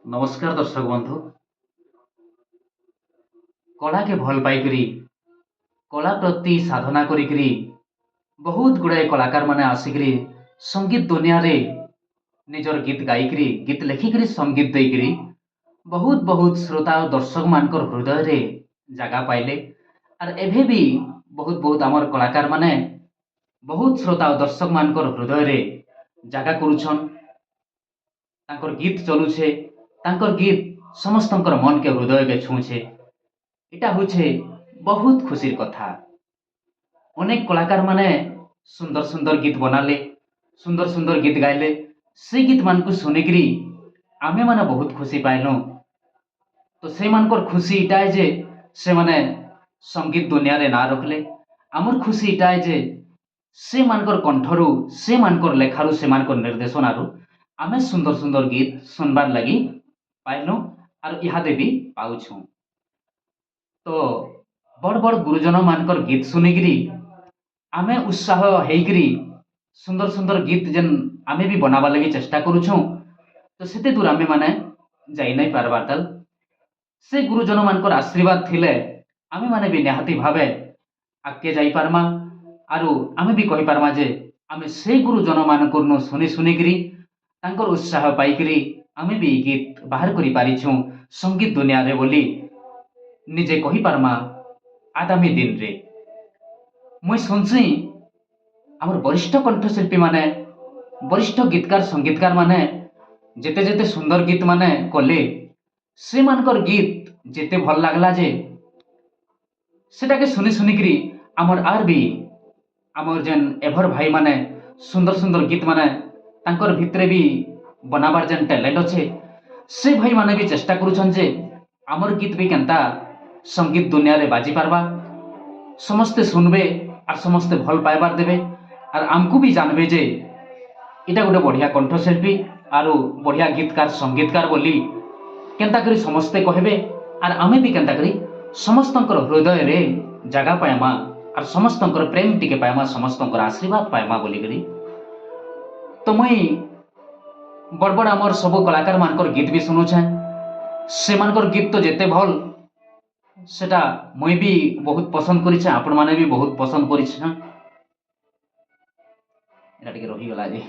नमस्कार दर्शक बंधु। कला के भल पाइकरी कला प्रति साधना करिकरी बहुत गुड़ाए कलाकार माने आसिकरी संगीत दुनिया रे निजर गीत गाइकरी गीत लिखिकरी संगीत देकरी बहुत बहुत श्रोता और दर्शक मानकर हृदय रे जगह पाइले। और एभे भी बहुत बहुत आमर कलाकार माने बहुत श्रोता और दर्शक मानकर हृदय रे जगह करुछन। तांकर गीत चलुछे, तांकर गीत समस्तंकर मन के हृदय के छुछे। इटा होछे बहुत खुशीर कथा। अनेक कलाकार माने सुंदर सुंदर गीत बनाले, सुंदर सुंदर गीत गाइले। से गीत मान को सुनिकरी आमे माने बहुत खुशी पाइलु। तो से मानकर खुशी इटा है जे से माने संगीत दुनिया रे ना रखले। आमर खुशी इटा है जे से मानकर कंठरू, से मानकर लेखारू, से मानकर निर्देशनारू आमे सुंदर सुंदर गीत सुनबार लगी पाइलु और इहादे भी पाउछु। तो बड़ बड़ गुरुजन मानकर गीत सुनिकरी आमे उत्साह हेकरी सुंदर सुंदर गीत जेन आमे भी बनावा लगी चेष्टा करुछु। तो सेते दूर आमे माने जाई नहीं पारबार तल से गुरुजन मानकर आशीर्वाद थिले आमे माने भी निहाती भावे आगे जाई पारमा। आरु आमे भी कहि पारमा जे आमे से गुरुजन मानकर नु सुनी सुनिकरी तांकर उत्साह पाइकरी आमे भी गीत बाहर करि पारिछु संगीत दुनिया रे बोली निजे कहि पारमा। आगामी दिन रे मुई सुनसी आमर वरिष्ठ कंठशिल्पी माने, वरिष्ठ गीतकार संगीतकार माने जेते जेते सुंदर गीत माने कले से मानकर गीत जेते भल लागला जे सेटाके सुनी सुनिकरी आमर आर भी आमर जेन एभर भाई माने सुंदर सुंदर गीत माने तांकर भितरे भी बनाबार जेन टैलेंट अच्छे से भाई माने भी चेष्टा करुछन जे आमर गीत भी केनता संगीत दुनिया रे बाजी पारबा, समस्ते सुनबे और समस्ते भल पाइबार देबे और आमको भी जानबे जे इटा गोटे बढ़िया कंठशिल्पी आरु बढ़िया गीतकार संगीतकार बोली केनता करी समस्ते कहबे। और आमे भी केनता करी समस्तंकर हृदय रे जगह पाएमा और समस्तंकर प्रेम टिके पाएमा, समस्तंकर आशीर्वाद पाएमा बोली करी। तो मुई बड़ बड़ आमर सब कलाकार मानकर गीत भी सुनुछे। से मानकर गीत तो जेते भल सेटा मुई भी बहुत पसंद करिछे, आपण माने भी बहुत पसंद करिछे। एटा टिके रही गला जे।